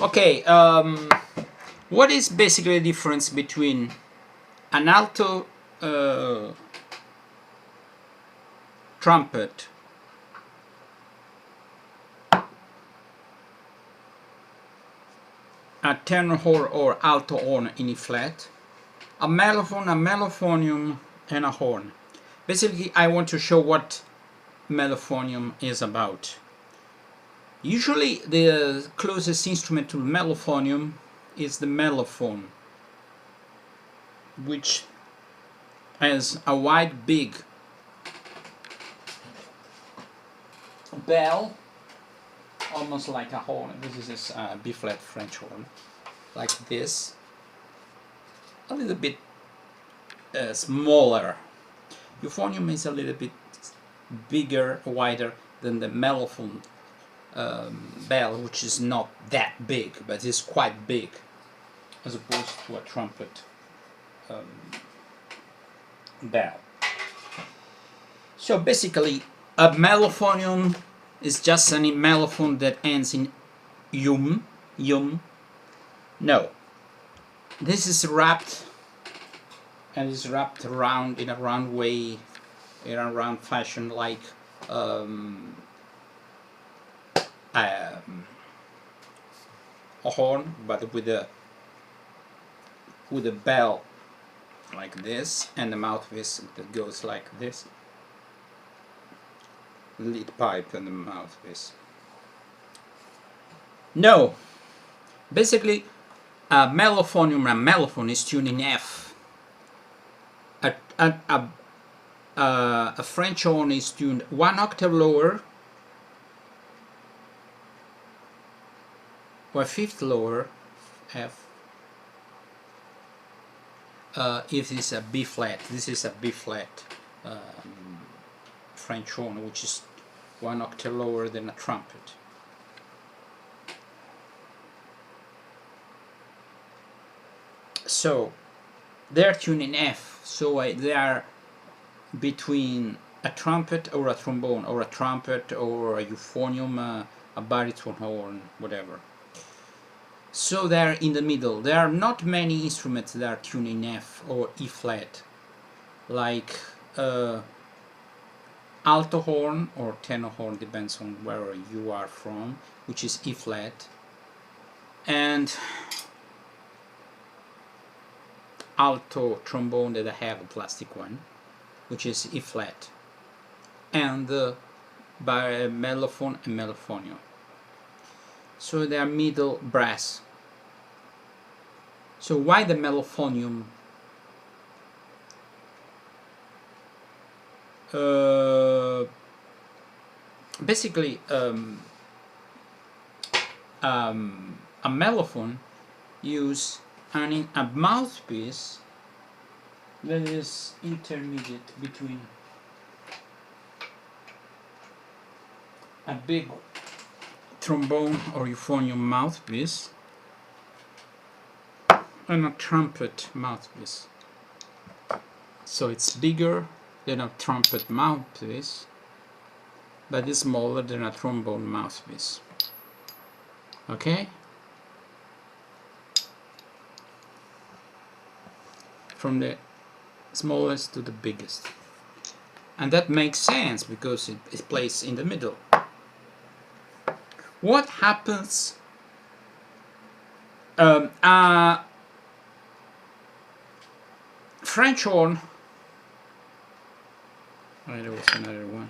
Okay, what is basically the difference between an alto trumpet a tenor horn or alto horn in E flat, a mellophone, a mellophonium, and a horn. Basically, I want to show what mellophonium is about. Usually, the closest instrument to mellophonium is the mellophone, which has a wide, big bell, almost like a horn. This is a B-flat French horn, like this. A little bit smaller. Euphonium is a little bit bigger, wider than the mellophone bell, which is not that big, but is quite big, as opposed to a trumpet bell. So basically, a mellophonium is just any mellophone that ends in yum. No, this is wrapped and is wrapped around in a round way, in a round fashion, like a horn, but with a bell like this, and the mouthpiece that goes like this. Lead pipe and the mouthpiece. No, basically, a mellophonium, a mellophone is tuned in F. A French horn is tuned 1 octave lower, or a fifth lower, F. If this is a B flat, this is a B flat French horn, which is 1 octave lower than a trumpet. So they're tuned in F, so they are between a trumpet or a trombone, or a trumpet or a euphonium, a baritone horn, whatever. So they're in the middle. There are not many instruments that are tuned in F or E flat, like alto horn or tenor horn, depends on where you are from, which is E flat, and alto trombone that I have, a plastic one, which is E flat, and by mellophone and mellophonium. So they are middle brass. So why the mellophonium? Basically, a mellophone uses a mouthpiece that is intermediate between a big trombone or euphonium mouthpiece and a trumpet mouthpiece. So it's bigger than a trumpet mouthpiece, but it's smaller than a trombone mouthpiece. Okay? From the smallest to the biggest. And that makes sense because it is placed in the middle. What happens? French horn. Oh, there was another one.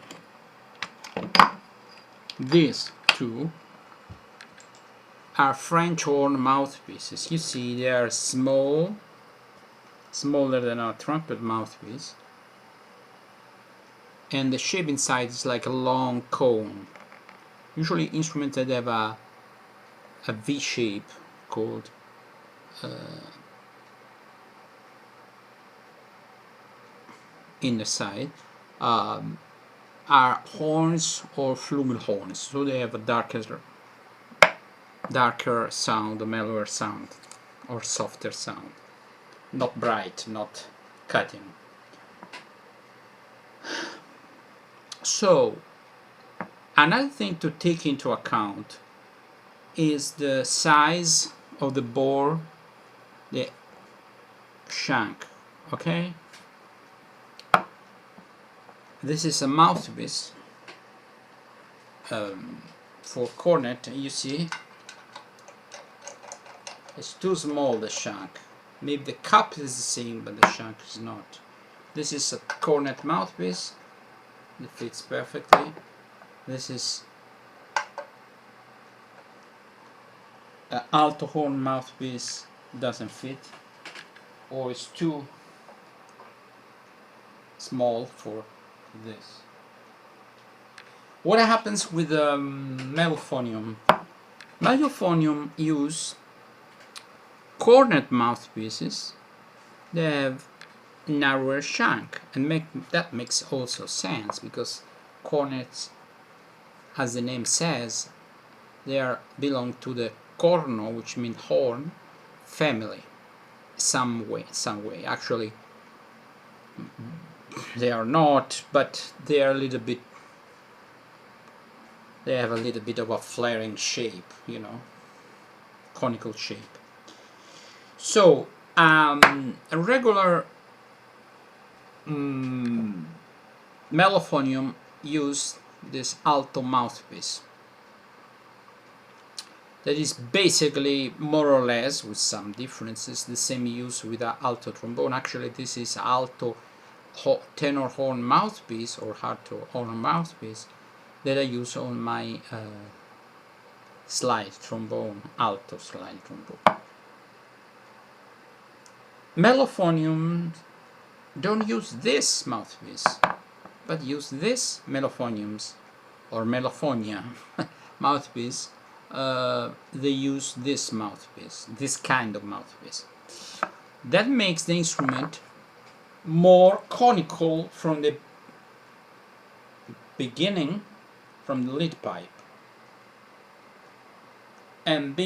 These two are French horn mouthpieces. You see, they are small, smaller than our trumpet mouthpiece, and the shape inside is like a long cone. Usually instruments that have a V shape called in the side are horns or flugelhorns, so they have a darker sound, a mellower sound, or softer sound, not bright, not cutting. So another thing to take into account is the size of the bore, the shank. Okay, this is a mouthpiece for cornet. You see, it's too small, the shank. Maybe the cup is the same, but the shank is not. This is a cornet mouthpiece. It fits perfectly. This is an alto horn mouthpiece. Doesn't fit, or it's too small for this. What happens with mellophonium? Mellophonium use cornet mouthpieces. They have narrower shank, and that makes also sense, because cornets, as the name says, they belong to the corno, which means horn family. Some way. Actually, they are not, but they are a little bit. They have a little bit of a flaring shape, you know, conical shape. So a regular mellophonium use this alto mouthpiece. That is basically more or less, with some differences, the same use with an alto trombone. Actually, this is alto tenor horn mouthpiece or alto horn mouthpiece that I use on my slide trombone, alto slide trombone. Mellophonium don't use this mouthpiece, but use this mellophoniums or mellophonia mouthpiece. They use this mouthpiece, this kind of mouthpiece. That makes the instrument more conical from the beginning, from the lead pipe, and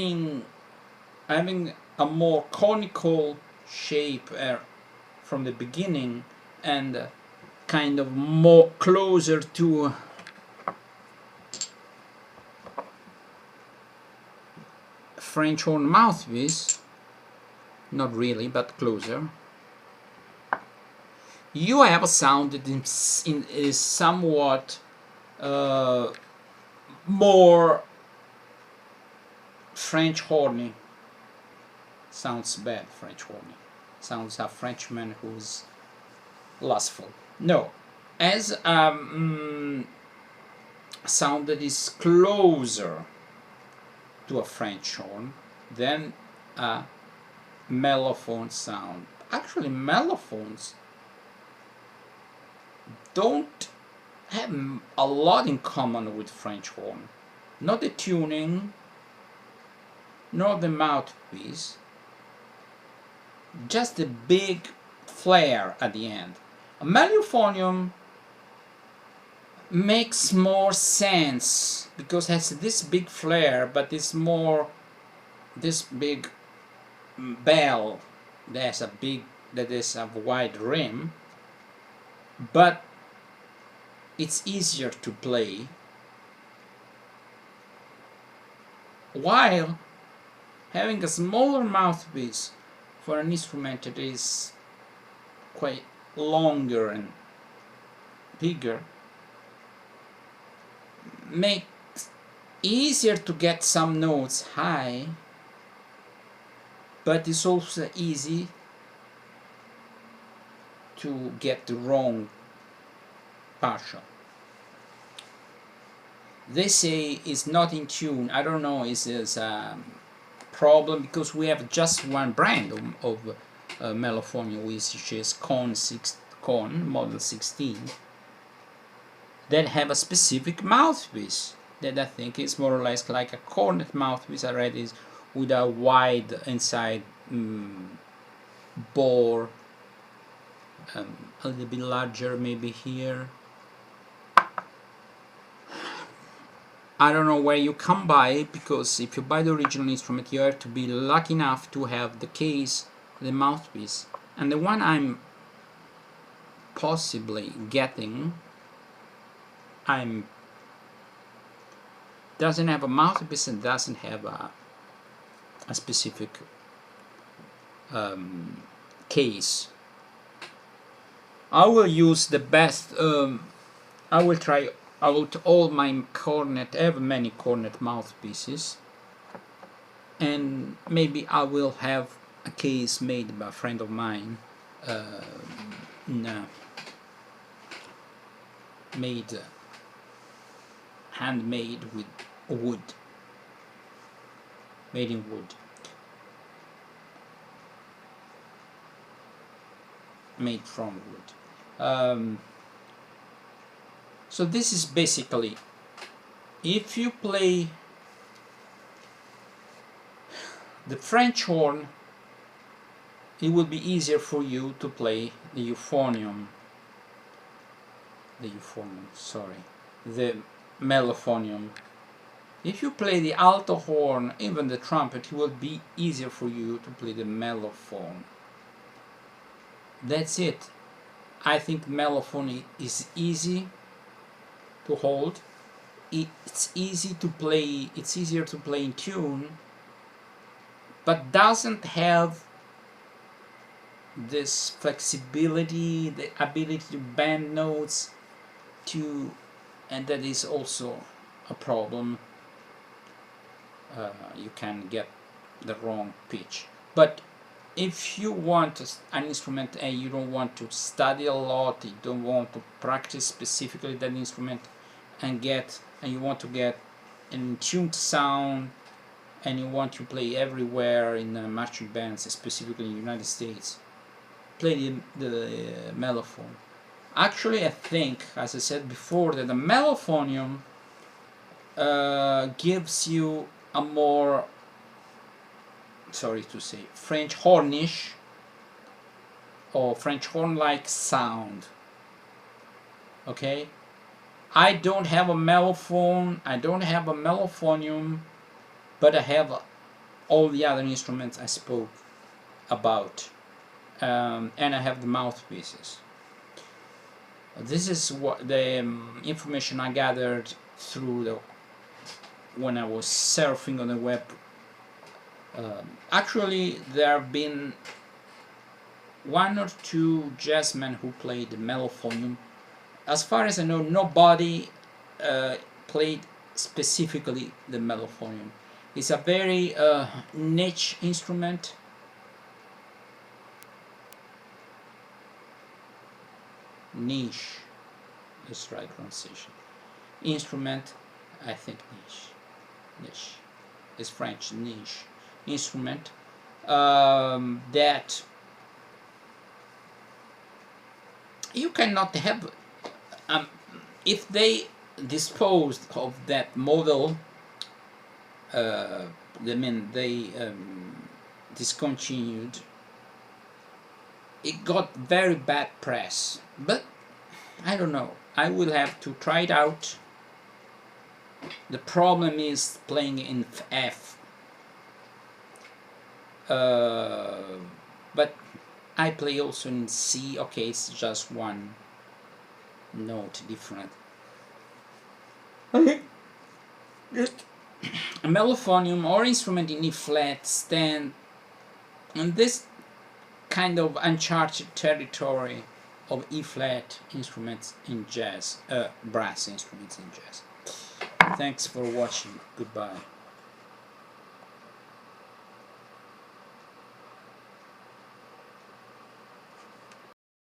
having a more conical shape from the beginning, and kind of more closer to French horn mouthpiece, not really, but closer. You have a sound that is somewhat more French horny. Sounds bad, French horny. Sounds a Frenchman who's lustful. No, as a sound that is closer to a French horn than a mellophone sound. Actually, mellophones don't have a lot in common with French horn. Not the tuning, nor the mouthpiece, just the big flare at the end. A mellophonium makes more sense because it has this big flare, but it's more this big bell that is a wide rim, but it's easier to play, while having a smaller mouthpiece for an instrument that is quite longer and bigger makes easier to get some notes high, but it's also easy to get the wrong partial. They say it's not in tune. I don't know, is this a problem because we have just one brand of mellophonium, which is Con Model 16, that have a specific mouthpiece that I think is more or less like a cornet mouthpiece already, with a wide inside bore, a little bit larger maybe here. I don't know where you can buy it, because if you buy the original instrument you have to be lucky enough to have the case, the mouthpiece, and the one I'm possibly getting, I'm doesn't have a mouthpiece and doesn't have a specific case. I will use the best. I will try out all my cornet. I have many cornet mouthpieces, and maybe I will have a case made by a friend of mine. Made handmade with wood, made in wood, made from wood. So this is basically, if you play the French horn, it will be easier for you to play the euphonium, the mellophonium. If you play the alto horn, even the trumpet, it will be easier for you to play the mellophone. That's it. I think mellophone is easy to hold. It's easy to play. It's easier to play in tune, but doesn't have this flexibility, the ability to bend notes, and that is also a problem. You can get the wrong pitch. But if you want an instrument and you don't want to study a lot, you don't want to practice specifically that instrument, and you want to get an tuned sound, and you want to play everywhere in marching bands, specifically in the United States, play the mellophone. Actually, I think, as I said before, that the mellophonium gives you a more, sorry to say, French hornish or French horn-like sound. Okay? I don't have a mellophone, I don't have a mellophonium, but I have all the other instruments I spoke about, and I have the mouthpieces. This is what the information I gathered through when I was surfing on the web. Actually, there have been one or two jazzmen who played the mellophonium. As far as I know, nobody played specifically the mellophonium. It's a very niche instrument. Niche, that's right pronunciation. Instrument, I think niche is French. Niche instrument that you cannot have. If they disposed of that model, they discontinued. It got very bad press, but I don't know. I will have to try it out. The problem is playing in F. But I play also in C. Okay, it's just one note different. Okay. Just a mellophonium or instrument in E flat stand on this kind of uncharted territory of E flat instruments in jazz, brass instruments in jazz. Thanks for watching. Goodbye.